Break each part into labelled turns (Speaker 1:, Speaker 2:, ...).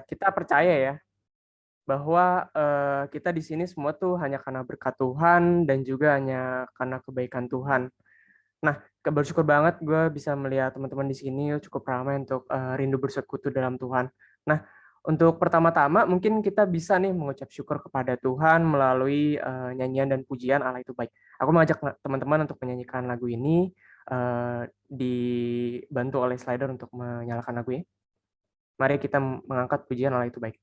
Speaker 1: Kita percaya ya bahwa, kita di sini semua tuh hanya karena berkat Tuhan dan juga hanya karena kebaikan Tuhan. Nah, bersyukur banget gue bisa melihat teman-teman di sini cukup ramai untuk, rindu bersekutu dalam Tuhan. Nah, untuk pertama-tama mungkin kita bisa nih mengucap syukur kepada Tuhan melalui, nyanyian dan pujian Allah itu baik. Aku mengajak teman-teman untuk menyanyikan lagu ini, dibantu oleh slider untuk menyalakan lagunya. Mari kita mengangkat pujian Allah itu baik.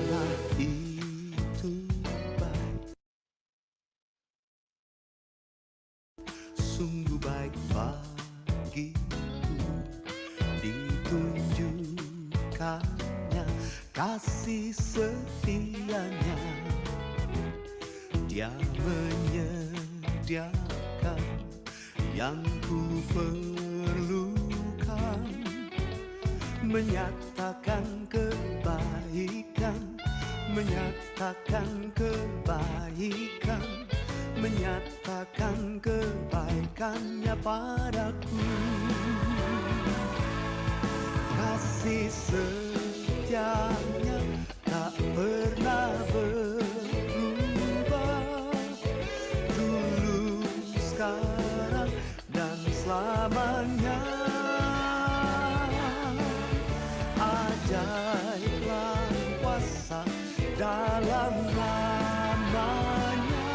Speaker 2: Allah itu baik, sungguh baik bagiku, ditunjukkannya kasih setianya. Dia menyediakan yang ku perlukan, menyatakan kebaikan, menyatakan kebaikan, menyatakan kebaikannya padaku. Kasih setianya tak pernah berubah, dulu, sekarang, dan selamanya. Ajaiblah kuasa dalam namanya,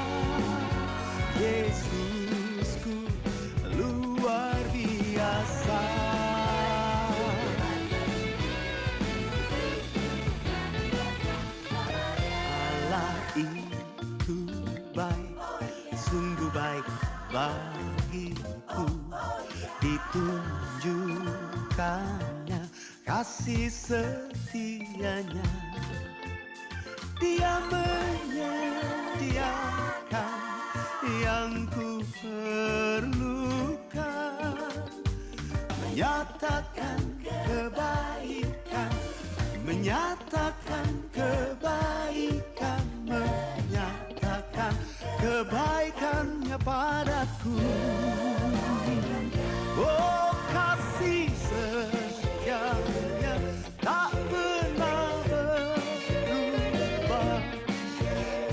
Speaker 2: Yesusku luar biasa. Allah itu baik, sungguh baik bagiku, ditunjukkannya kasih setianya. Dia menyediakan yang ku perlukan, menyatakan kebaikan, menyatakan kebaikan, menyatakan kebaikannya padaku. Oh, kasih setianya tak pernah berubah,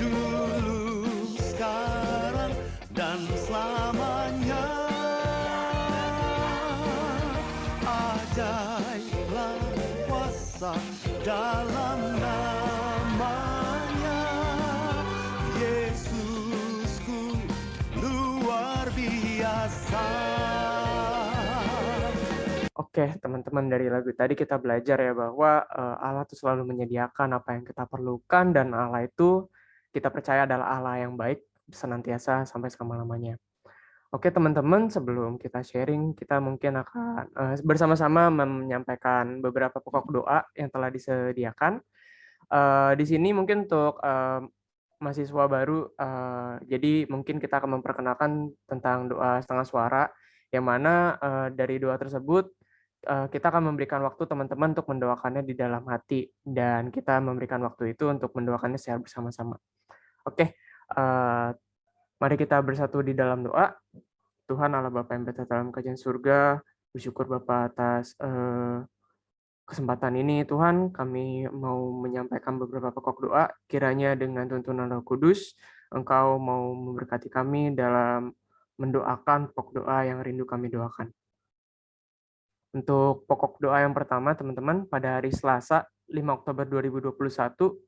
Speaker 2: dulu, sekarang, dan selamanya. Ajaiblah kuasa dalam namanya, Yesusku luar biasa.
Speaker 1: Oke, teman-teman, dari lagu tadi kita belajar ya bahwa, Allah tuh selalu menyediakan apa yang kita perlukan dan Allah itu kita percaya adalah Allah yang baik senantiasa sampai selama-lamanya. Oke, teman-teman, sebelum kita sharing, kita mungkin akan, bersama-sama menyampaikan beberapa pokok doa yang telah disediakan. Di sini mungkin untuk, mahasiswa baru, jadi mungkin kita akan memperkenalkan tentang doa setengah suara, yang mana, dari doa tersebut, kita akan memberikan waktu teman-teman untuk mendoakannya di dalam hati, dan kita memberikan waktu itu untuk mendoakannya secara bersama-sama. Oke, mari kita bersatu di dalam doa. Tuhan Allah Bapa yang bertata dalam kerajaan surga, bersyukur Bapa atas, kesempatan ini Tuhan, kami mau menyampaikan beberapa pokok doa, kiranya dengan tuntunan Roh Kudus, Engkau mau memberkati kami dalam mendoakan pokok doa yang rindu kami doakan. Untuk pokok doa yang pertama, teman-teman, pada hari Selasa, 5 Oktober 2021,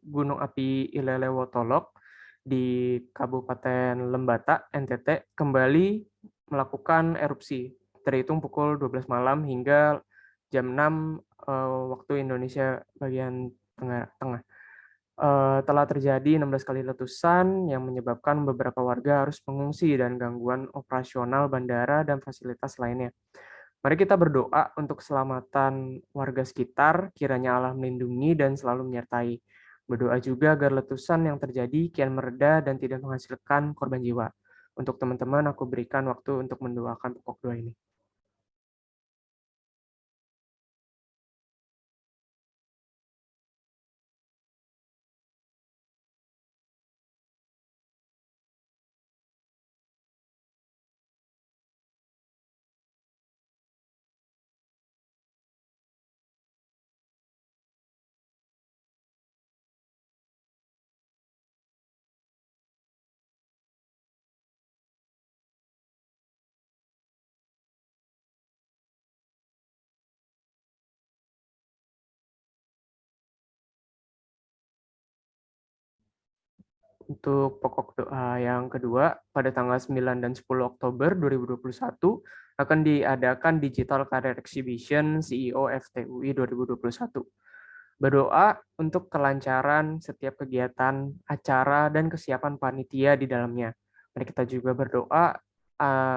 Speaker 1: Gunung Api Ilelewotolok di Kabupaten Lembata, NTT, kembali melakukan erupsi, terhitung pukul 12 malam hingga jam 6 waktu Indonesia bagian tengah. Telah terjadi 16 kali letusan yang menyebabkan beberapa warga harus mengungsi dan gangguan operasional bandara dan fasilitas lainnya. Mari kita berdoa untuk keselamatan warga sekitar, kiranya Allah melindungi dan selalu menyertai. Berdoa juga agar letusan yang terjadi kian mereda dan tidak menghasilkan korban jiwa. Untuk teman-teman, aku berikan waktu untuk mendoakan pokok doa ini. Untuk pokok doa yang kedua, pada tanggal 9 dan 10 Oktober 2021 akan diadakan Digital Career Exhibition CEO FTUI 2021. Berdoa untuk kelancaran setiap kegiatan, acara, dan kesiapan panitia di dalamnya. Mari kita juga berdoa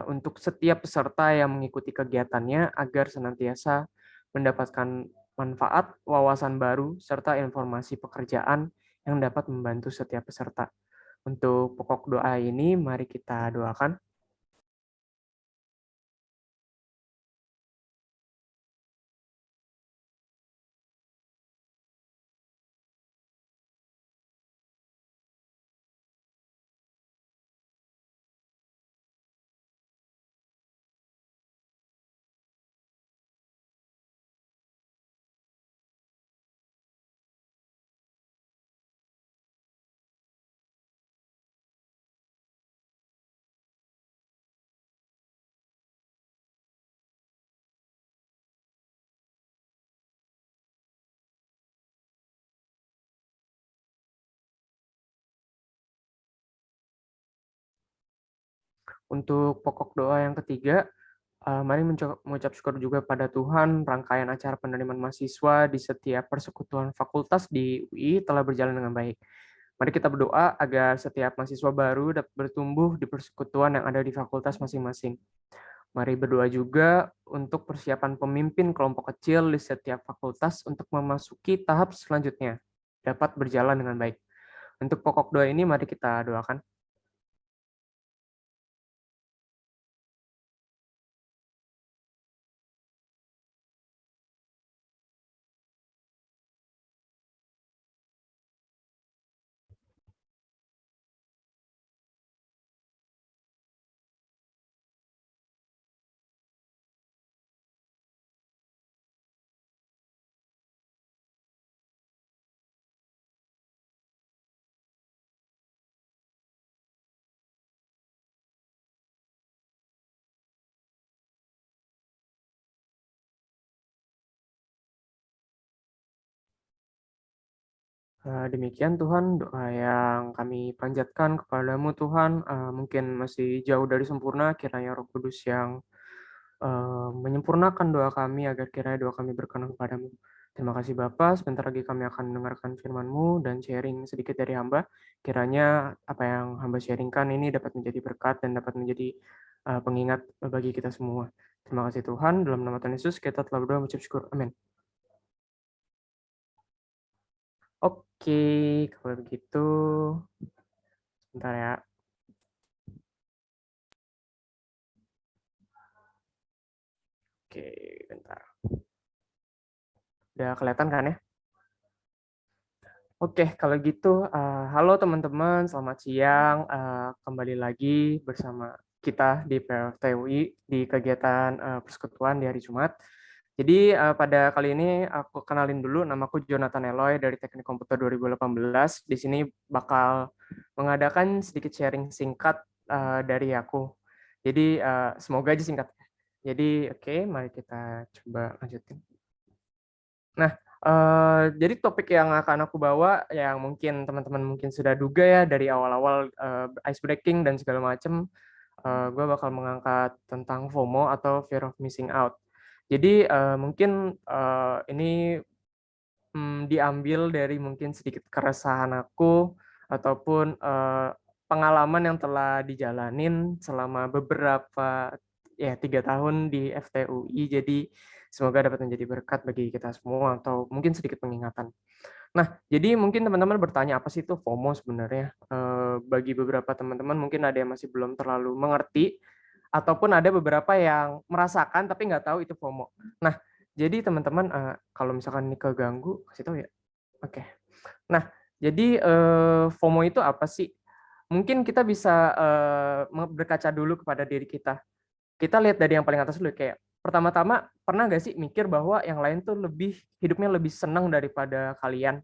Speaker 1: untuk setiap peserta yang mengikuti kegiatannya agar senantiasa mendapatkan manfaat, wawasan baru, serta informasi pekerjaan yang dapat membantu setiap peserta. Untuk pokok doa ini, mari kita doakan. Untuk pokok doa yang ketiga, mari mengucap syukur juga pada Tuhan, rangkaian acara penerimaan mahasiswa di setiap persekutuan fakultas di UI telah berjalan dengan baik. Mari kita berdoa agar setiap mahasiswa baru dapat bertumbuh di persekutuan yang ada di fakultas masing-masing. Mari berdoa juga untuk persiapan pemimpin kelompok kecil di setiap fakultas untuk memasuki tahap selanjutnya, dapat berjalan dengan baik. Untuk pokok doa ini mari kita doakan. Demikian Tuhan doa yang kami panjatkan kepadamu Tuhan, mungkin masih jauh dari sempurna, kiranya Roh Kudus yang menyempurnakan doa kami agar kiranya doa kami berkenan kepadamu. Terima kasih Bapa, sebentar lagi kami akan mendengarkan firman-Mu dan sharing sedikit dari hamba. Kiranya apa yang hamba sharingkan ini dapat menjadi berkat dan dapat menjadi pengingat bagi kita semua. Terima kasih Tuhan, dalam nama Tuhan Yesus kita telah berdoa mengucap syukur. Amin. Oke, kalau begitu, sebentar ya. Oke, bentar. Udah kelihatan kan ya? Oke, kalau gitu, halo teman-teman, selamat siang. Kembali lagi bersama kita di PLTUI di kegiatan persekutuan di hari Jumat. Jadi pada kali ini aku kenalin dulu, namaku Jonathan Eloy dari Teknik Komputer 2018. Di sini bakal mengadakan sedikit sharing singkat dari aku. Jadi semoga aja singkat. Jadi oke, mari kita coba lanjutin. Nah, jadi topik yang akan aku bawa yang mungkin teman-teman mungkin sudah duga ya dari awal-awal ice breaking dan segala macam, gue bakal mengangkat tentang FOMO atau fear of missing out. Jadi mungkin ini diambil dari mungkin sedikit keresahan aku ataupun pengalaman yang telah dijalanin selama beberapa ya 3 tahun di FTUI. Jadi semoga dapat menjadi berkat bagi kita semua atau mungkin sedikit pengingatan. Nah, jadi mungkin teman-teman bertanya apa sih itu FOMO sebenarnya? Bagi beberapa teman-teman mungkin ada yang masih belum terlalu mengerti ataupun ada beberapa yang merasakan tapi nggak tahu itu FOMO. Nah, jadi teman-teman kalau misalkan ini keganggu kasih tahu ya. Oke. Nah, jadi FOMO itu apa sih? Mungkin kita bisa berkaca dulu kepada diri kita. Kita lihat dari yang paling atas dulu kayak pertama-tama pernah nggak sih mikir bahwa yang lain tuh hidupnya lebih senang daripada kalian?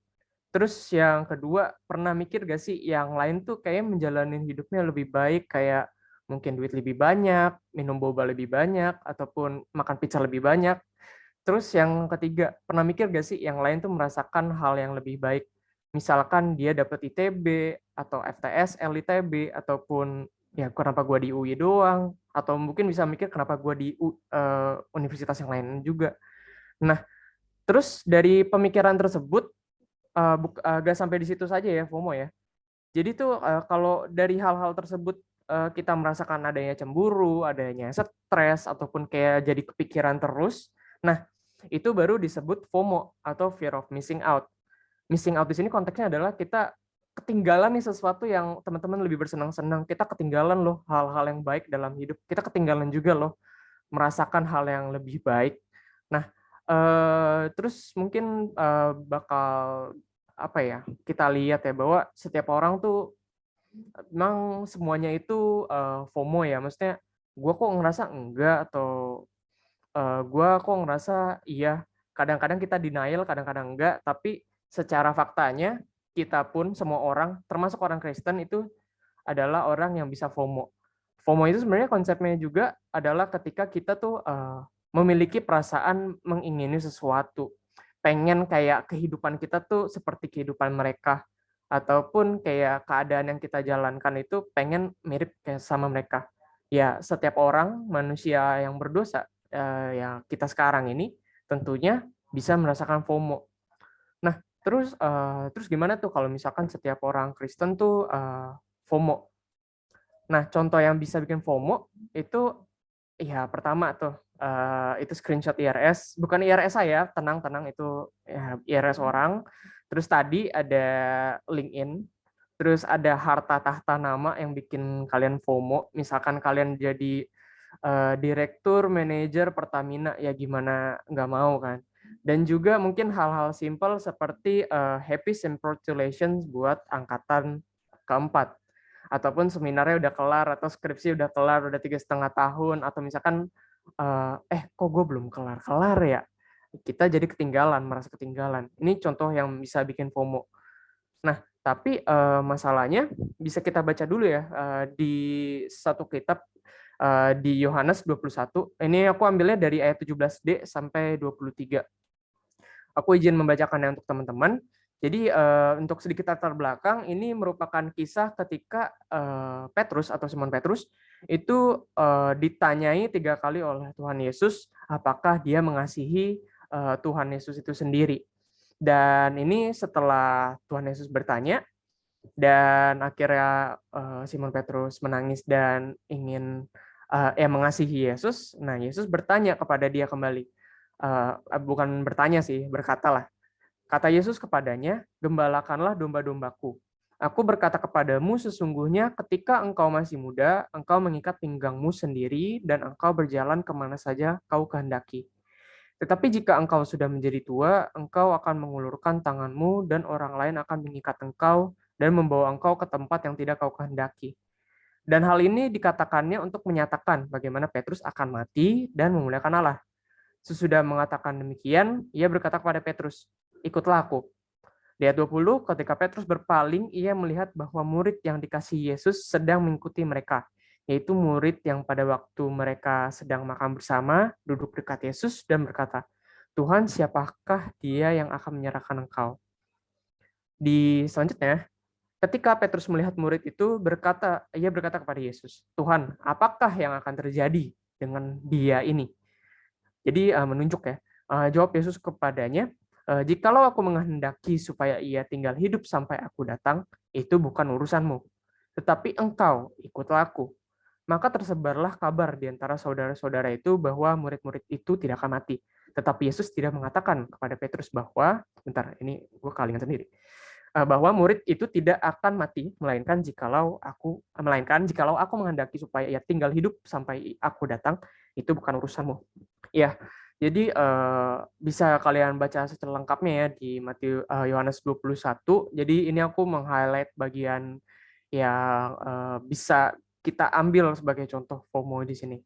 Speaker 1: Terus yang kedua, pernah mikir gak sih yang lain tuh kayak menjalani hidupnya lebih baik, kayak mungkin duit lebih banyak, minum boba lebih banyak, ataupun makan pizza lebih banyak. Terus yang ketiga, pernah mikir gak sih yang lain tuh merasakan hal yang lebih baik? Misalkan dia dapat ITB atau FTSL ITB ataupun ya kenapa gua di UI doang, atau mungkin bisa mikir kenapa gua di universitas yang lain juga. Nah, terus dari pemikiran tersebut gak sampai di situ saja ya FOMO ya. Jadi tuh kalau dari hal-hal tersebut kita merasakan adanya cemburu, adanya stres ataupun kayak jadi kepikiran terus. Nah, itu baru disebut FOMO atau fear of missing out. Missing out di sini konteksnya adalah kita ketinggalan nih sesuatu yang teman-teman lebih bersenang-senang. Kita ketinggalan loh hal-hal yang baik dalam hidup. Kita ketinggalan juga loh merasakan hal yang lebih baik. Nah, terus mungkin bakal apa ya, kita lihat ya bahwa setiap orang tuh memang semuanya itu FOMO ya, maksudnya gue kok ngerasa enggak, atau gue kok ngerasa iya. Kadang-kadang kita denial, kadang-kadang enggak, tapi secara faktanya kita pun semua orang, termasuk orang Kristen itu adalah orang yang bisa FOMO. FOMO itu sebenarnya konsepnya juga adalah ketika kita tuh memiliki perasaan mengingini sesuatu, pengen kayak kehidupan kita tuh seperti kehidupan mereka, ataupun kayak keadaan yang kita jalankan itu pengen mirip kayak sama mereka. Ya, setiap orang manusia yang berdosa yang kita sekarang ini tentunya bisa merasakan FOMO. Nah, terus gimana tuh kalau misalkan setiap orang Kristen tuh FOMO? Nah, contoh yang bisa bikin FOMO itu ya pertama tuh itu screenshot IRS, bukan IRS saya, tenang itu ya IRS orang. Terus tadi ada LinkedIn, terus ada harta tahta nama yang bikin kalian FOMO. Misalkan kalian jadi direktur, manajer Pertamina, ya gimana nggak mau kan. Dan juga mungkin hal-hal simpel seperti happy congratulations buat angkatan keempat, ataupun seminarnya udah kelar, atau skripsi udah kelar, udah 3,5 tahun, atau misalkan kok gue belum kelar ya, kita jadi ketinggalan, merasa ketinggalan. Ini contoh yang bisa bikin FOMO. Nah, tapi masalahnya bisa kita baca dulu ya di satu kitab di Yohanes 21. Ini aku ambilnya dari ayat 17D sampai 23. Aku izin membacakannya untuk teman-teman. Jadi untuk sedikit latar belakang, ini merupakan kisah ketika Petrus atau Simon Petrus itu ditanyai 3 kali oleh Tuhan Yesus apakah dia mengasihi Tuhan Yesus itu sendiri. Dan ini setelah Tuhan Yesus bertanya, dan akhirnya Simon Petrus menangis dan ingin mengasihi Yesus. Nah, Yesus bertanya kepada dia kembali. Bukan bertanya sih, berkatalah. Kata Yesus kepadanya, "Gembalakanlah domba-dombaku. Aku berkata kepadamu, sesungguhnya ketika engkau masih muda, engkau mengikat pinggangmu sendiri dan engkau berjalan kemana saja kau kehendaki. Tetapi jika engkau sudah menjadi tua, engkau akan mengulurkan tanganmu dan orang lain akan mengikat engkau dan membawa engkau ke tempat yang tidak kau kehendaki." Dan hal ini dikatakannya untuk menyatakan bagaimana Petrus akan mati dan memuliakan Allah. Sesudah mengatakan demikian, ia berkata kepada Petrus, "Ikutlah aku." Di ayat 20, ketika Petrus berpaling, ia melihat bahwa murid yang dikasihi Yesus sedang mengikuti mereka, yaitu murid yang pada waktu mereka sedang makan bersama, duduk dekat Yesus dan berkata, "Tuhan, siapakah dia yang akan menyerahkan engkau?" Di selanjutnya, ketika Petrus melihat murid itu ia berkata kepada Yesus, "Tuhan, apakah yang akan terjadi dengan dia ini?" Jadi menunjuk ya. Jawab Yesus kepadanya, "Jikalau aku menghendaki supaya ia tinggal hidup sampai aku datang, itu bukan urusanmu. Tetapi engkau ikutlah aku." Maka tersebarlah kabar di antara saudara-saudara itu bahwa murid-murid itu tidak akan mati. Tetapi Yesus tidak mengatakan kepada Petrus bahwa, bentar, ini gue kalingan sendiri, bahwa murid itu tidak akan mati, melainkan jikalau aku menghendaki supaya ia tinggal hidup sampai aku datang, itu bukan urusanmu. Ya, jadi bisa kalian baca secara lengkapnya ya di Yohanes 21. Jadi ini aku meng-highlight bagian yang bisa kita ambil sebagai contoh FOMO di sini.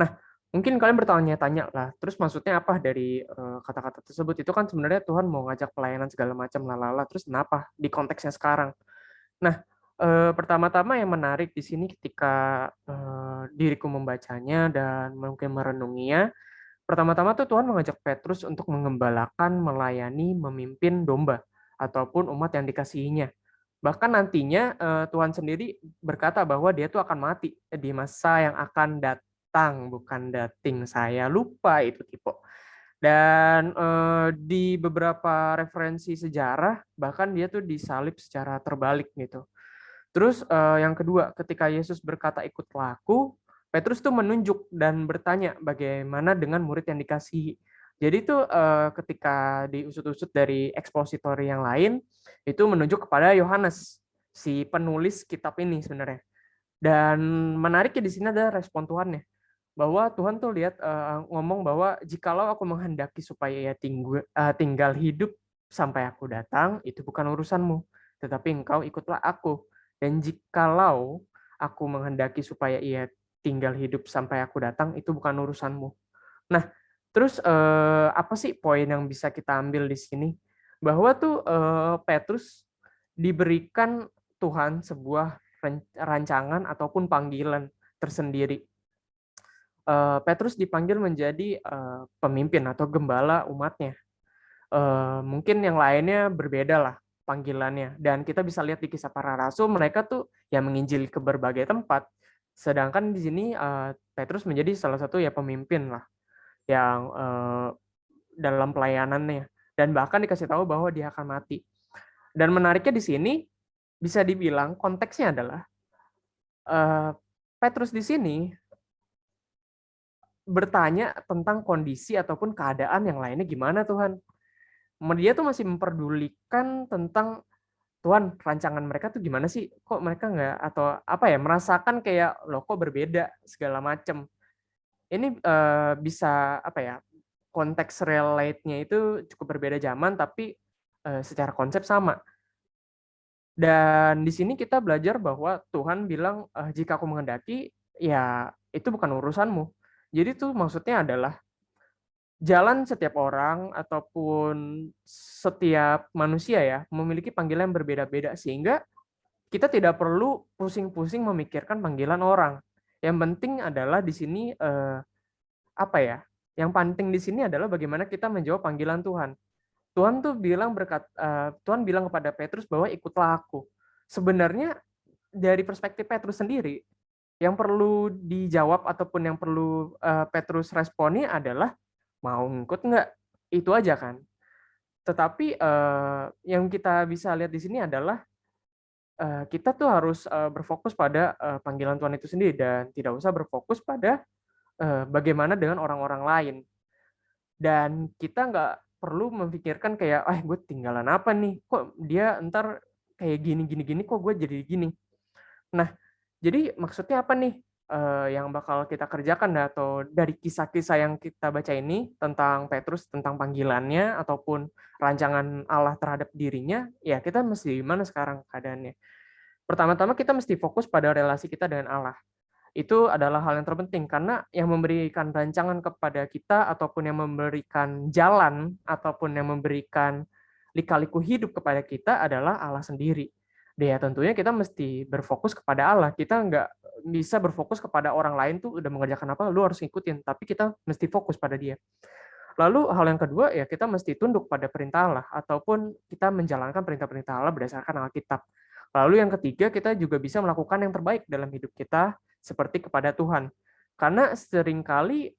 Speaker 1: Nah, mungkin kalian bertanya-tanya lah, terus maksudnya apa dari kata-kata tersebut? Itu kan sebenarnya Tuhan mau ngajak pelayanan segala macam, lalala, terus kenapa di konteksnya sekarang? Nah, pertama-tama yang menarik di sini ketika diriku membacanya dan mungkin merenunginya, pertama-tama tuh Tuhan mengajak Petrus untuk mengembalakan, melayani, memimpin domba. ataupun umat yang dikasihinya. Bahkan nantinya Tuhan sendiri berkata bahwa dia tuh akan mati di masa yang akan datang, bukan dating. Saya lupa itu tipe. Dan di beberapa referensi sejarah bahkan dia tuh disalib secara terbalik gitu. Terus yang kedua, ketika Yesus berkata ikutlah aku, Petrus tuh menunjuk dan bertanya bagaimana dengan murid yang dikasihi. Jadi tuh ketika diusut-usut dari ekspositori yang lain, itu menunjuk kepada Yohanes, si penulis kitab ini sebenarnya. Dan menariknya di sini ada respon Tuhannya, bahwa Tuhan tuh lihat ngomong bahwa jikalau aku menghendaki supaya ia tinggal hidup sampai aku datang, itu bukan urusanmu, tetapi engkau ikutlah aku. Dan jikalau aku menghendaki supaya ia tinggal hidup sampai aku datang, itu bukan urusanmu. Nah, terus apa sih poin yang bisa kita ambil di sini? Bahwa tuh Petrus diberikan Tuhan sebuah rancangan ataupun panggilan tersendiri. Petrus dipanggil menjadi pemimpin atau gembala umatnya. Mungkin yang lainnya berbeda lah panggilannya. Dan kita bisa lihat di Kisah Para Rasul, mereka tuh yang menginjil ke berbagai tempat. Sedangkan di sini Petrus menjadi salah satu ya pemimpin lah yang dalam pelayanannya. Dan bahkan dikasih tahu bahwa dia akan mati. Dan menariknya di sini bisa dibilang konteksnya adalah Petrus di sini bertanya tentang kondisi ataupun keadaan yang lainnya gimana Tuhan. Dia tuh masih memperdulikan tentang Tuhan, rancangan mereka tuh gimana sih? Kok mereka nggak atau apa ya merasakan kayak loh kok berbeda segala macam. Ini bisa apa ya? Konteks relate-nya itu cukup berbeda zaman tapi secara konsep sama. Dan di sini kita belajar bahwa Tuhan bilang jika aku menghendaki ya itu bukan urusanmu. Jadi tuh maksudnya adalah jalan setiap orang ataupun setiap manusia ya memiliki panggilan yang berbeda-beda sehingga kita tidak perlu pusing-pusing memikirkan panggilan orang. Yang penting adalah di sini apa ya? Yang penting di sini adalah bagaimana kita menjawab panggilan Tuhan. Tuhan bilang kepada Petrus bahwa ikutlah aku. Sebenarnya dari perspektif Petrus sendiri yang perlu dijawab ataupun yang perlu Petrus responi adalah mau ngikut nggak? Itu aja kan. Tetapi yang kita bisa lihat di sini adalah kita tuh harus berfokus pada panggilan Tuhan itu sendiri dan tidak usah berfokus pada bagaimana dengan orang-orang lain. Dan kita nggak perlu memikirkan kayak, gue tinggalan apa nih? Kok dia ntar kayak gini, kok gue jadi gini? Nah, jadi maksudnya apa nih yang bakal kita kerjakan atau dari kisah-kisah yang kita baca ini tentang Petrus, tentang panggilannya ataupun rancangan Allah terhadap dirinya, ya kita mesti gimana sekarang keadaannya? Pertama-tama kita mesti fokus pada relasi kita dengan Allah. Itu adalah hal yang terpenting karena yang memberikan rancangan kepada kita ataupun yang memberikan jalan ataupun yang memberikan lika-liku hidup kepada kita adalah Allah sendiri. Ya tentunya kita mesti berfokus kepada Allah. Kita nggak bisa berfokus kepada orang lain tuh udah mengerjakan apa, lu harus ngikutin. Tapi kita mesti fokus pada dia. Lalu hal yang kedua ya kita mesti tunduk pada perintah Allah ataupun kita menjalankan perintah-perintah Allah berdasarkan Alkitab. Lalu yang ketiga kita juga bisa melakukan yang terbaik dalam hidup kita seperti kepada Tuhan. Karena seringkali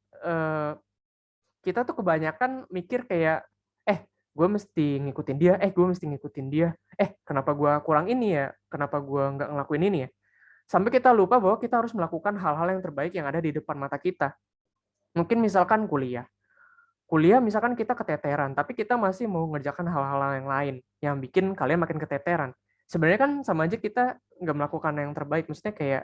Speaker 1: kita tuh kebanyakan mikir kayak gue mesti ngikutin dia, kenapa gue kurang ini ya, kenapa gue nggak ngelakuin ini ya. Sampai kita lupa bahwa kita harus melakukan hal-hal yang terbaik yang ada di depan mata kita. Mungkin misalkan kuliah misalkan kita keteteran, tapi kita masih mau mengerjakan hal-hal yang lain yang bikin kalian makin keteteran. Sebenarnya kan sama aja kita nggak melakukan yang terbaik, maksudnya kayak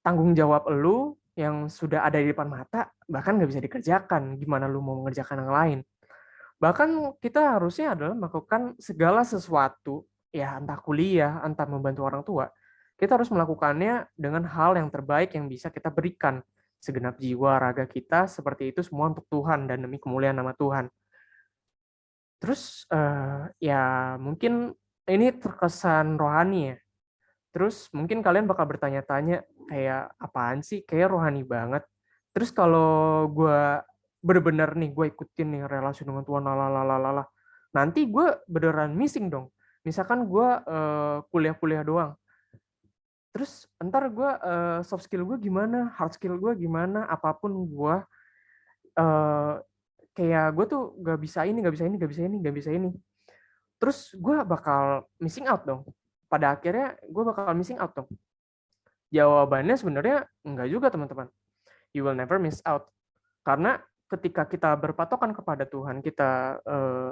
Speaker 1: tanggung jawab lu yang sudah ada di depan mata bahkan nggak bisa dikerjakan, gimana lu mau mengerjakan yang lain. Bahkan kita harusnya adalah melakukan segala sesuatu, ya entah kuliah, entah membantu orang tua, kita harus melakukannya dengan hal yang terbaik yang bisa kita berikan. Segenap jiwa, raga kita, seperti itu semua untuk Tuhan dan demi kemuliaan nama Tuhan. Terus ya mungkin ini terkesan rohani ya. Terus mungkin kalian bakal bertanya-tanya kayak apaan sih, kayak rohani banget. Terus kalau gue bener-bener nih gue ikutin nih relasi dengan Tuhan, nanti gue beneran missing dong. Misalkan gue kuliah-kuliah doang, terus entar gue soft skill gue gimana, hard skill gue gimana, apapun gue eh, kayak gue tuh gak bisa ini, gak bisa ini, gak bisa ini, gak bisa ini. Terus gue bakal missing out dong. Pada akhirnya gue bakal missing out dong. Jawabannya sebenarnya enggak juga, teman-teman. You will never miss out. Karena ketika kita berpatokan kepada Tuhan, kita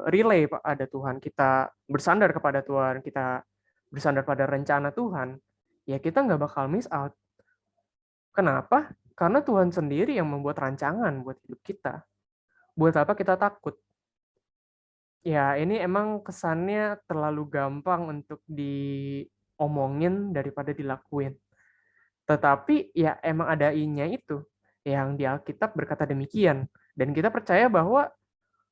Speaker 1: relay pada Tuhan, kita bersandar kepada Tuhan, kita bersandar pada rencana Tuhan, ya kita nggak bakal miss out. Kenapa? Karena Tuhan sendiri yang membuat rancangan buat hidup kita. Buat apa kita takut? Ya, ini emang kesannya terlalu gampang untuk diomongin daripada dilakuin. Tetapi ya emang ada I-nya itu, yang di Alkitab berkata demikian. Dan kita percaya bahwa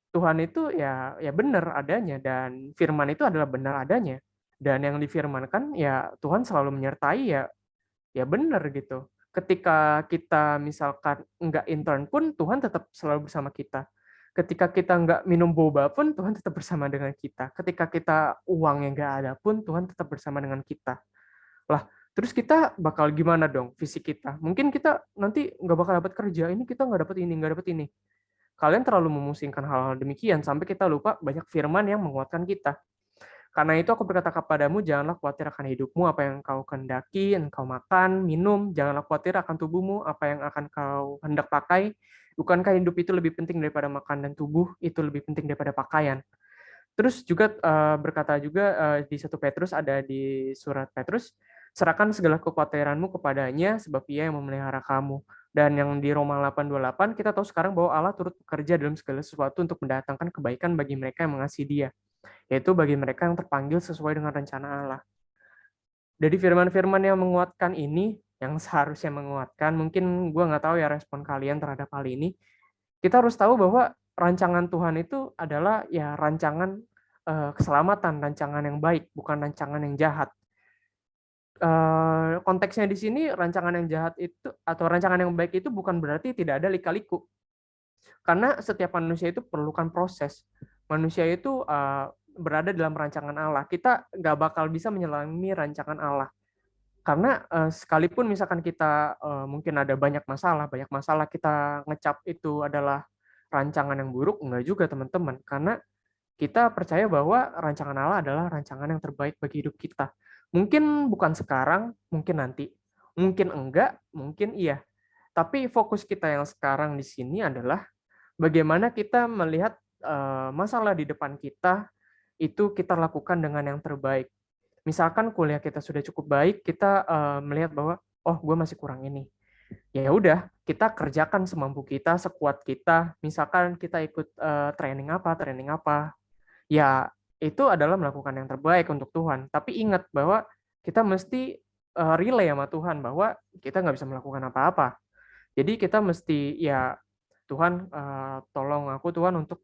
Speaker 1: Tuhan itu ya benar adanya, dan firman itu adalah benar adanya. Dan yang difirmankan ya Tuhan selalu menyertai, ya benar gitu. Ketika kita misalkan nggak intern pun Tuhan tetap selalu bersama kita. Ketika kita nggak minum boba pun Tuhan tetap bersama dengan kita. Ketika kita uang yang nggak ada pun Tuhan tetap bersama dengan kita. Lah, terus kita bakal gimana dong fisik kita? Mungkin kita nanti nggak bakal dapat kerja, ini kita nggak dapat ini, nggak dapat ini. Kalian terlalu memusingkan hal-hal demikian sampai kita lupa banyak firman yang menguatkan kita. Karena itu aku berkata kepadamu, janganlah khawatir akan hidupmu, apa yang kau kehendaki, engkau makan, minum, janganlah khawatir akan tubuhmu, apa yang akan kau hendak pakai. Bukankah hidup itu lebih penting daripada makan, dan tubuh itu lebih penting daripada pakaian? Terus juga berkata juga di 1 Petrus, ada di surat Petrus, serahkan segala kekhawatiranmu kepadanya sebab ia yang memelihara kamu. Dan yang di Roma 8:28 kita tahu sekarang bahwa Allah turut bekerja dalam segala sesuatu untuk mendatangkan kebaikan bagi mereka yang mengasihi Dia, yaitu bagi mereka yang terpanggil sesuai dengan rencana Allah. Dari firman-firman yang menguatkan ini, yang seharusnya menguatkan, mungkin gue nggak tahu ya respon kalian terhadap hal ini. Kita harus tahu bahwa rancangan Tuhan itu adalah ya rancangan keselamatan, rancangan yang baik, bukan rancangan yang jahat. Konteksnya di sini rancangan yang jahat itu atau rancangan yang baik itu bukan berarti tidak ada lika-liku. Karena setiap manusia itu perlukan proses. Manusia itu berada dalam rancangan Allah. Kita nggak bakal bisa menyelami rancangan Allah. Karena sekalipun misalkan kita mungkin ada banyak masalah kita ngecap itu adalah rancangan yang buruk, enggak juga teman-teman. Karena kita percaya bahwa rancangan Allah adalah rancangan yang terbaik bagi hidup kita. Mungkin bukan sekarang, mungkin nanti. Mungkin enggak, mungkin iya. Tapi fokus kita yang sekarang di sini adalah bagaimana kita melihat masalah di depan kita itu kita lakukan dengan yang terbaik. Misalkan kuliah kita sudah cukup baik, kita melihat bahwa oh gue masih kurang ini. Ya udah, kita kerjakan semampu kita, sekuat kita. Misalkan kita ikut training apa, ya itu adalah melakukan yang terbaik untuk Tuhan. Tapi ingat bahwa kita mesti relay sama Tuhan bahwa kita nggak bisa melakukan apa-apa. Jadi kita mesti ya Tuhan tolong aku Tuhan untuk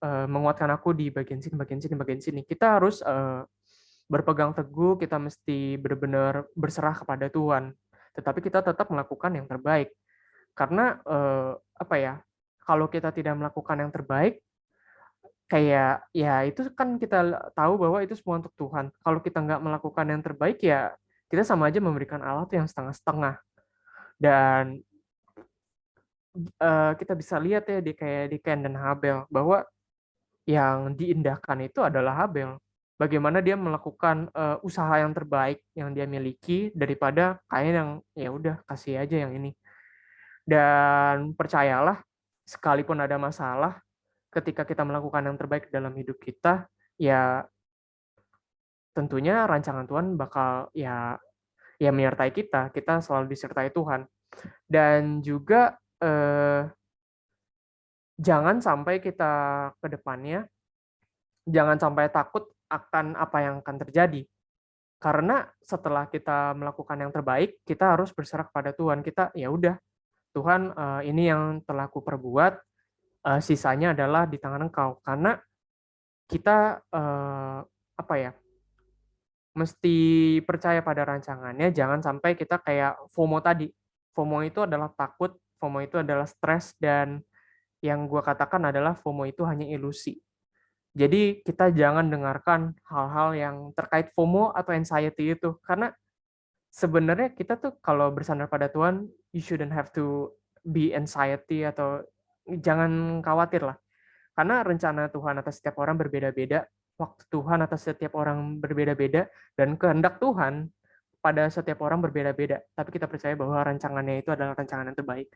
Speaker 1: menguatkan aku di bagian sini, bagian sini, bagian sini. Kita harus berpegang teguh, kita mesti benar-benar berserah kepada Tuhan. Tetapi kita tetap melakukan yang terbaik. Karena apa ya? Kalau kita tidak melakukan yang terbaik, kayak ya itu kan kita tahu bahwa itu semua untuk Tuhan. Kalau kita nggak melakukan yang terbaik ya kita sama aja memberikan Allah tuh yang setengah-setengah. Dan kita bisa lihat ya di kayak di Cain dan Habel bahwa yang diindahkan itu adalah Habel. Bagaimana dia melakukan usaha yang terbaik yang dia miliki daripada Kain yang ya udah kasih aja yang ini. Dan percayalah, sekalipun ada masalah, ketika kita melakukan yang terbaik dalam hidup kita, ya tentunya rancangan Tuhan bakal ya menyertai kita. Kita selalu disertai Tuhan. Dan juga jangan sampai kita ke depannya, jangan sampai takut akan apa yang akan terjadi. Karena setelah kita melakukan yang terbaik, kita harus berserah kepada Tuhan. Kita ya udah, Tuhan ini yang telah kuperbuat, sisanya adalah di tangan Engkau. Karena kita apa ya? Mesti percaya pada rancangannya, jangan sampai kita kayak FOMO tadi. FOMO itu adalah takut, FOMO itu adalah stres, dan yang gue katakan adalah FOMO itu hanya ilusi. Jadi kita jangan dengarkan hal-hal yang terkait FOMO atau anxiety itu, karena sebenarnya kita tuh kalau bersandar pada Tuhan, you shouldn't have to be anxiety atau jangan khawatir lah. Karena rencana Tuhan atas setiap orang berbeda-beda, waktu Tuhan atas setiap orang berbeda-beda, dan kehendak Tuhan pada setiap orang berbeda-beda. Tapi kita percaya bahwa rancangannya itu adalah rancangan yang terbaik.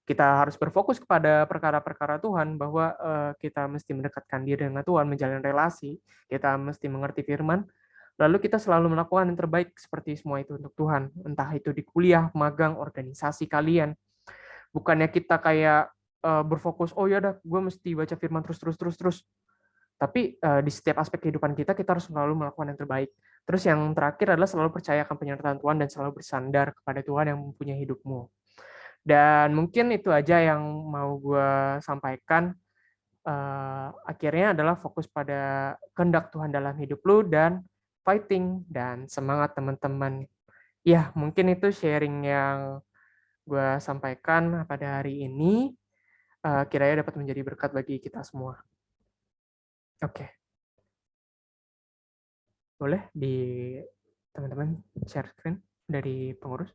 Speaker 1: Kita harus berfokus kepada perkara-perkara Tuhan, bahwa kita mesti mendekatkan diri dengan Tuhan, menjalin relasi, kita mesti mengerti firman, lalu kita selalu melakukan yang terbaik seperti semua itu untuk Tuhan. Entah itu di kuliah, magang, organisasi kalian. Bukannya kita kayak berfokus, oh ya udah, gue mesti baca firman terus. Tapi di setiap aspek kehidupan kita harus selalu melakukan yang terbaik. Terus yang terakhir adalah selalu percaya akan penyertaan Tuhan dan selalu bersandar kepada Tuhan yang mempunyai hidupmu. Dan mungkin itu aja yang mau gue sampaikan. Akhirnya adalah fokus pada kehendak Tuhan dalam hidup lu dan fighting dan semangat teman-teman. Ya, mungkin itu sharing yang gue sampaikan pada hari ini. Kiranya dapat menjadi berkat bagi kita semua. Oke, boleh di teman-teman share screen dari pengurus.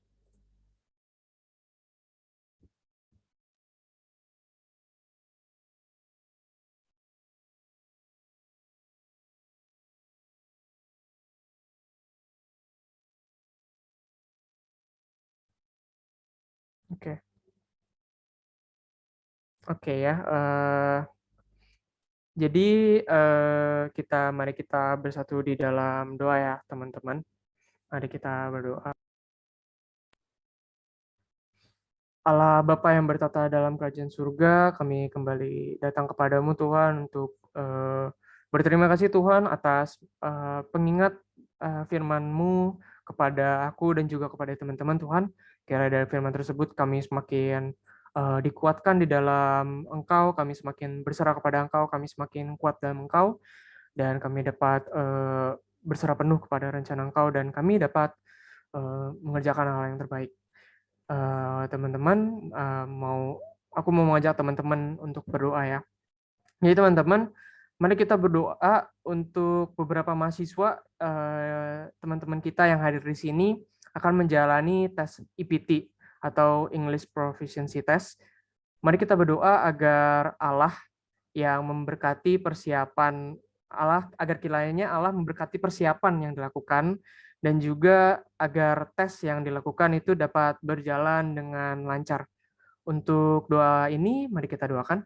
Speaker 1: Oke, oke ya. Jadi mari kita bersatu di dalam doa ya teman-teman. Mari kita berdoa. Allah Bapa yang bertata dalam kerajaan surga, kami kembali datang kepadamu Tuhan untuk berterima kasih Tuhan atas pengingat firman-Mu kepada aku dan juga kepada teman-teman Tuhan. Kira dari firman tersebut kami semakin dikuatkan di dalam Engkau, kami semakin berserah kepada Engkau, kami semakin kuat dalam Engkau, dan kami dapat berserah penuh kepada rencana Engkau, dan kami dapat mengerjakan hal yang terbaik. Teman-teman, aku mau mengajak teman-teman untuk berdoa ya. Jadi teman-teman, mari kita berdoa untuk beberapa mahasiswa, teman-teman kita yang hadir di sini akan menjalani tes IPT atau English Proficiency Test. Mari kita berdoa agar Allah yang memberkati persiapan agar kiranya Allah memberkati persiapan yang dilakukan, dan juga agar tes yang dilakukan itu dapat berjalan dengan lancar. Untuk doa ini, mari kita doakan.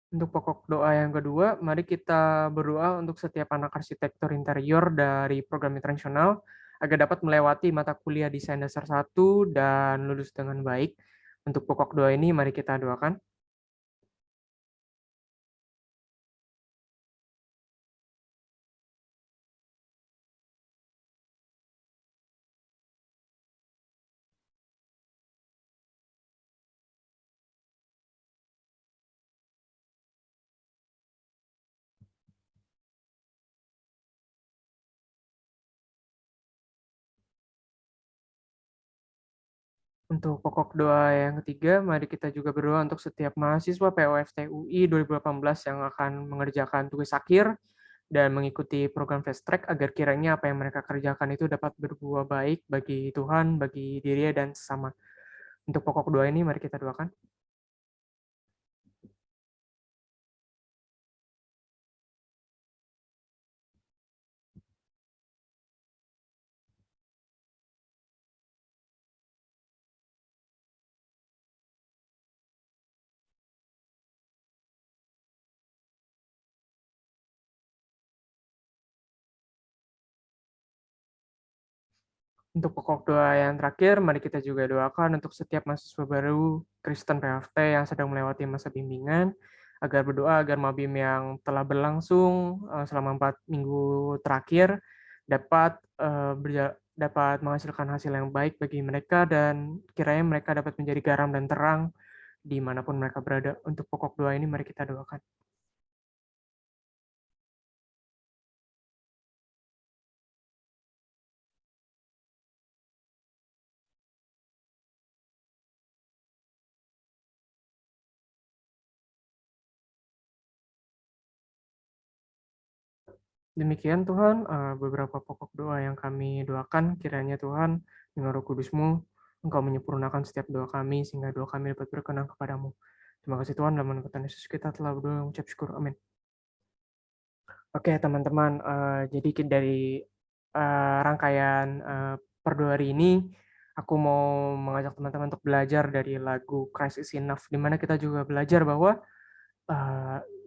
Speaker 1: Untuk pokok doa yang kedua, mari kita berdoa untuk setiap anak arsitektur interior dari program internasional agar dapat melewati mata kuliah desain dasar 1 dan lulus dengan baik. Untuk pokok doa ini, mari kita doakan. Untuk pokok doa yang ketiga, mari kita juga berdoa untuk setiap mahasiswa POFT UI 2018 yang akan mengerjakan tugas akhir dan mengikuti program fast track agar kiranya apa yang mereka kerjakan itu dapat berbuah baik bagi Tuhan, bagi diri dan sesama. Untuk pokok doa ini mari kita doakan. Untuk pokok doa yang terakhir, mari kita juga doakan untuk setiap mahasiswa baru Kristen PFT yang sedang melewati masa bimbingan, agar berdoa agar mabim yang telah berlangsung selama 4 minggu terakhir dapat dapat menghasilkan hasil yang baik bagi mereka dan kiranya mereka dapat menjadi garam dan terang dimanapun mereka berada. Untuk pokok doa ini mari kita doakan. Demikian Tuhan, beberapa pokok doa yang kami doakan, kiranya Tuhan, dengan Roh Kudus-Mu, Engkau menyempurnakan setiap doa kami, sehingga doa kami dapat berkenan kepadamu. Terima kasih Tuhan, dalam nama Tuhan Yesus kita telah berdoa mengucap syukur. Amin. Oke teman-teman, jadi dari rangkaian perdoa hari ini, aku mau mengajak teman-teman untuk belajar dari lagu Christ is Enough, di mana kita juga belajar bahwa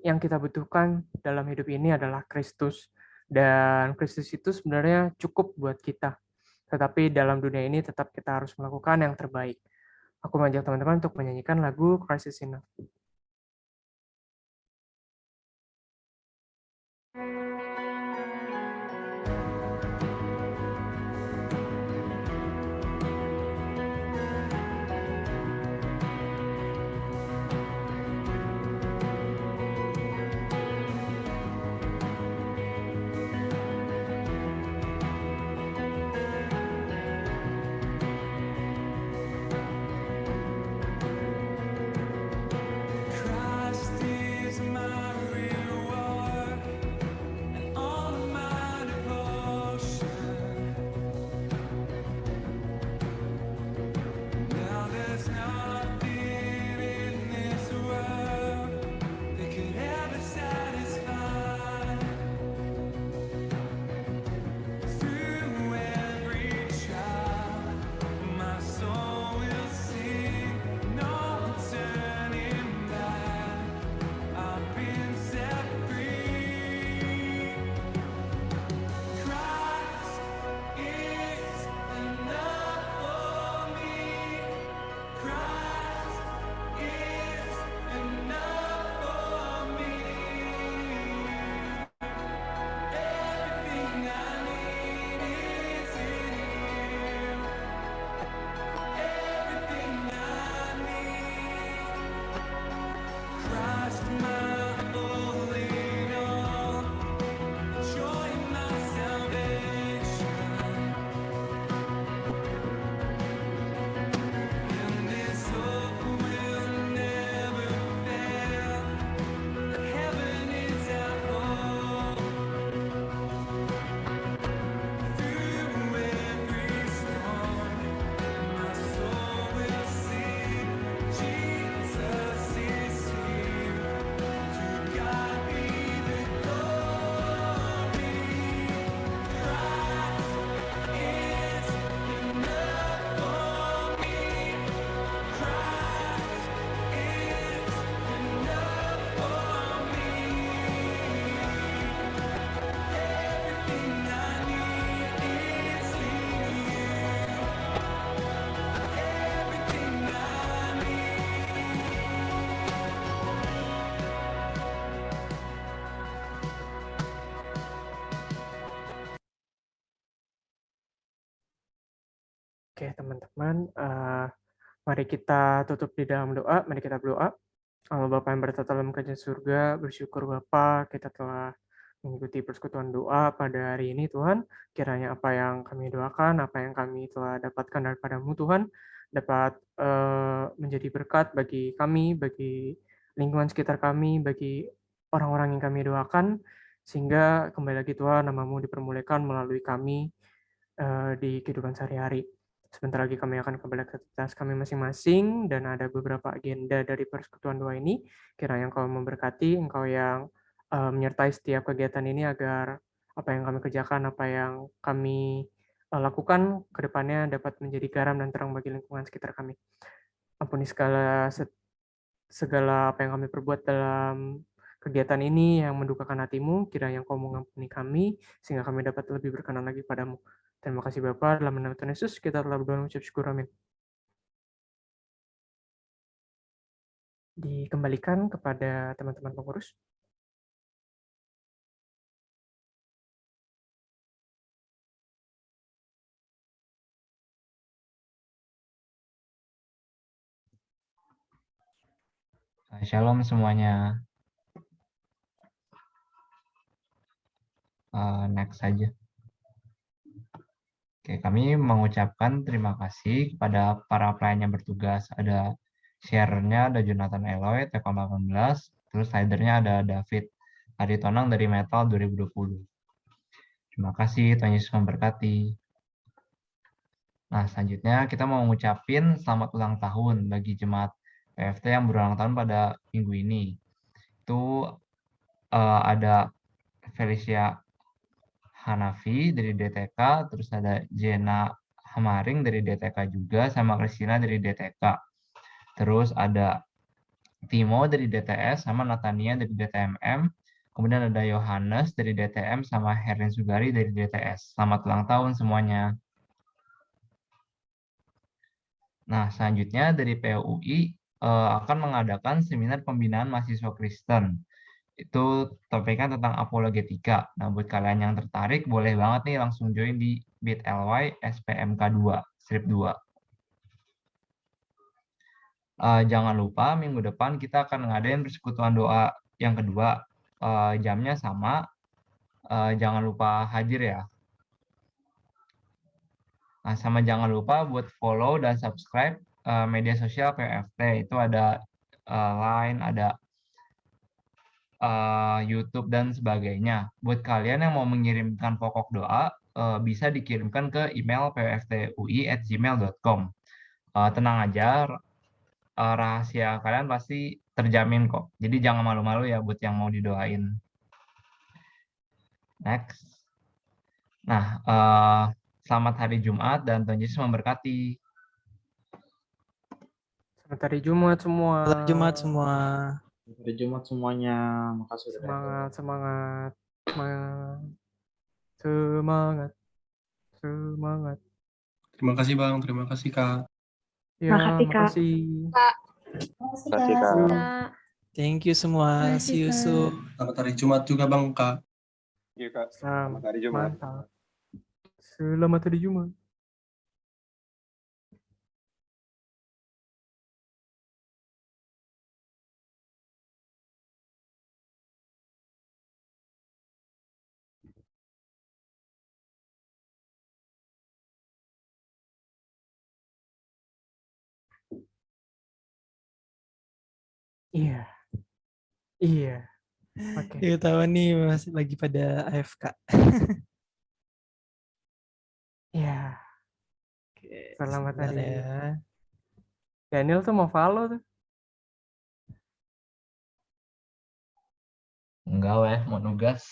Speaker 1: yang kita butuhkan dalam hidup ini adalah Kristus. Dan Kristus itu sebenarnya cukup buat kita. Tetapi dalam dunia ini tetap kita harus melakukan yang terbaik. Aku mengajak teman-teman untuk menyanyikan lagu Christ is Enough.
Speaker 2: Christ is my reward and all of my devotion. Now there's nothing in this world that could ever satisfy. Through every trial, my soul will sing, no turning back. I've been set free. Christ is enough for me. Christ is enough for me. Everything I need is in Him. Everything I need. Christ, my all in all. Joy in my salvation. And this hope will never fail. That heaven is our home. Through every storm, my soul will sing. Jesus is here. To God be the glory. Christ is enough for me. Christ is enough for me. Everything I need is in You. Everything I need.
Speaker 1: Oke teman-teman, mari kita tutup di dalam doa, mari kita berdoa. Allah Bapa yang bertata dalam kerajaan surga, bersyukur Bapa, kita telah mengikuti persekutuan doa pada hari ini Tuhan. Kiranya apa yang kami doakan, apa yang kami telah dapatkan daripada-Mu Tuhan, dapat menjadi berkat bagi kami, bagi lingkungan sekitar kami, bagi orang-orang yang kami doakan, sehingga kembali lagi Tuhan, nama-Mu dipermuliakan melalui kami di kehidupan sehari-hari. Sebentar lagi kami akan kembali ke aktivitas kami masing-masing dan ada beberapa agenda dari persekutuan doa ini. Kiranya Engkau memberkati, Engkau yang menyertai setiap kegiatan ini agar apa yang kami kerjakan, apa yang kami lakukan ke depannya dapat menjadi garam dan terang bagi lingkungan sekitar kami. Ampuni segala apa yang kami perbuat dalam kegiatan ini yang mendukakan hatimu, kiranya Engkau mengampuni kami, sehingga kami dapat lebih berkenan lagi padamu. Terima kasih Bapa, dalam nama Tuhan Yesus, kita telah berdoa mengucap syukur, amin. Dikembalikan kepada teman-teman pengurus.
Speaker 3: Shalom semuanya. Next saja. Oke, kami mengucapkan terima kasih kepada para pelayan yang bertugas. Ada share-nya, ada Jonathan Eloy, Telkom 18, terus leader-nya ada David Aritonang dari Metal 2020. Terima kasih, Tuhan Yesus memberkati. Nah, selanjutnya kita mau ngucapin selamat ulang tahun bagi jemaat PFT yang berulang tahun pada minggu ini. Itu ada Felicia Hanafi dari DTK, terus ada Jena Hamaring dari DTK juga, sama Christina dari DTK. Terus ada Timo dari DTS, sama Natania dari DTMM. Kemudian ada Yohanes dari DTM, sama Herin Sugari dari DTS. Selamat ulang tahun semuanya. Nah, selanjutnya dari PUI akan mengadakan seminar pembinaan mahasiswa Kristen. Itu topiknya tentang apologetika. Nah, buat kalian yang tertarik, boleh banget nih langsung join di bit.ly SPMK2, strip 2. Jangan lupa minggu depan kita akan ngadain persekutuan doa yang kedua. Jamnya sama, jangan lupa hadir ya. Nah, sama jangan lupa buat follow dan subscribe media sosial PFT. Itu ada Line, ada YouTube dan sebagainya. Buat kalian yang mau mengirimkan pokok doa, bisa dikirimkan ke email pftui@gmail.com. Tenang aja, rahasia kalian pasti terjamin kok. Jadi jangan malu-malu ya buat yang mau didoain. Next. Nah, selamat hari Jumat dan Tuhan Yesus memberkati.
Speaker 1: Selamat hari Jumat semua.
Speaker 4: Selamat Jumat semua.
Speaker 5: Hari Jumat semuanya. Makasih udah datang.
Speaker 1: Semangat, semangat, semangat, semangat, semangat.
Speaker 6: Terima kasih Bang, terima kasih Kak.
Speaker 1: Ya,
Speaker 7: Makasih, Kak.
Speaker 1: makasih.
Speaker 8: Makasih Kak.
Speaker 4: Thank you semua.
Speaker 7: Makasih,
Speaker 4: See you
Speaker 7: Kak.
Speaker 4: soon.
Speaker 6: Selamat hari Jumat juga Bang Kak.
Speaker 8: Iya Kak.
Speaker 1: Selamat
Speaker 8: hari Jumat.
Speaker 1: Mantap. Selamat hari Jumat. Iya. Iya. Oke.
Speaker 4: Ya tahu nih masih lagi pada AFK.
Speaker 1: Iya.
Speaker 4: Oke,
Speaker 1: Selamat
Speaker 4: sebentar
Speaker 1: hari.
Speaker 4: ya.
Speaker 1: Daniel tuh mau follow tuh.
Speaker 3: Enggak weh, mau nugas.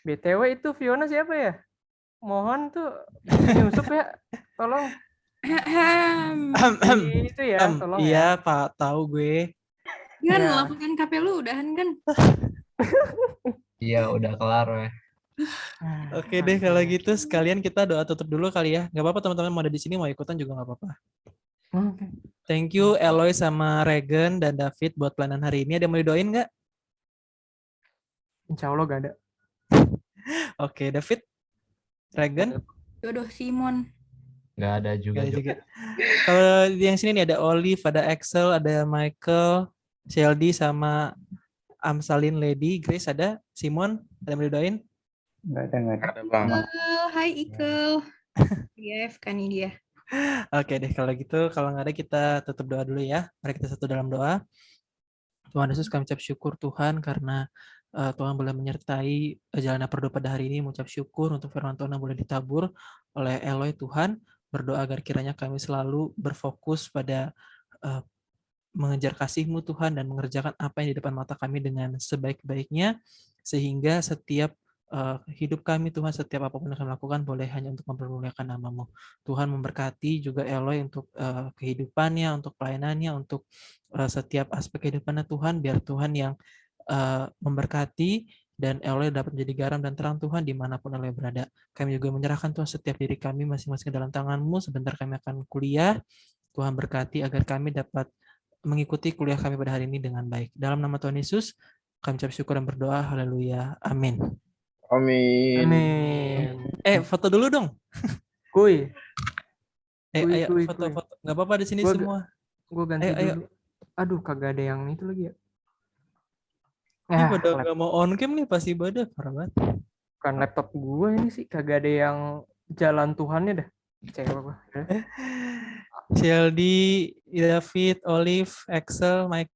Speaker 1: BTW itu Fiona siapa ya? Mohon tuh nyusup ya. Tolong. Itu ya, tolong
Speaker 4: Iya
Speaker 1: ya.
Speaker 4: Pak, tahu gue.
Speaker 7: Kan
Speaker 1: Ya.
Speaker 7: laporan KP lu udahan kan?
Speaker 3: Iya, udah kelar weh.
Speaker 4: Oke deh kalau gitu sekalian kita doa tutup dulu kali ya. Nggak apa-apa teman-teman mau ada di sini mau ikutan juga nggak apa-apa.
Speaker 1: Oke.
Speaker 4: Thank you Eloy sama Regen dan David buat pelayanan hari ini. Ada yang mau didoain nggak?
Speaker 1: Insya Allah gak ada.
Speaker 4: Oke David, Regen,
Speaker 7: Jodoh Simon.
Speaker 3: Nggak ada juga.
Speaker 4: nggak ada juga. Kalau yang sini nih ada Olive, ada Axel, ada Michael, Sheldy sama Amsalin Lady, Grace ada, Simon, ada yang mau didoain?
Speaker 5: Nggak ada.
Speaker 8: Ada Bang.
Speaker 7: Hai Ikel. Yes, kan ini dia.
Speaker 4: Oke deh kalau gitu kalau nggak ada kita tutup doa dulu ya. Mari kita satu dalam doa. Tuhan Yesus kami ucap syukur Tuhan karena Tuhan boleh menyertai jalannya perdoa pada hari ini. Mengucap syukur untuk firman Tuhan yang boleh ditabur oleh Eloy Tuhan. Berdoa agar kiranya kami selalu berfokus pada mengejar kasih-Mu Tuhan dan mengerjakan apa yang di depan mata kami dengan sebaik-baiknya sehingga setiap hidup kami Tuhan, setiap apapun yang kami lakukan boleh hanya untuk mempermuliakan nama-Mu. Tuhan memberkati juga Eloy untuk kehidupannya, untuk pelayanannya, untuk setiap aspek kehidupannya Tuhan, biar Tuhan yang memberkati dan Eloy dapat menjadi garam dan terang Tuhan dimanapun Eloy berada. Kami juga menyerahkan Tuhan setiap diri kami masing-masing ke dalam tangan-Mu. Sebentar kami akan kuliah. Tuhan berkati agar kami dapat mengikuti kuliah kami pada hari ini dengan baik. Dalam nama Tuhan Yesus, kami ucap syukur dan berdoa. Haleluya. Amin.
Speaker 8: Amin.
Speaker 1: Amin.
Speaker 4: Foto dulu dong.
Speaker 1: Kuy. Kuy,
Speaker 4: Ayo
Speaker 1: kuy,
Speaker 4: foto.
Speaker 1: kuy.
Speaker 4: Nggak apa-apa di sini
Speaker 1: Gua
Speaker 4: semua.
Speaker 1: Gue ganti
Speaker 4: Ayo, ayo.
Speaker 1: dulu. Aduh, kagak ada yang itu lagi ya.
Speaker 4: Ini
Speaker 1: Ya,
Speaker 4: pada nggak mau on cam nih pasti ibadah parah banget.
Speaker 1: bukan laptop gue ini sih, kagak ada yang jalan Tuhannya dah. Cewek gue.
Speaker 4: Sheldy, David, Olive, Axel, Mike.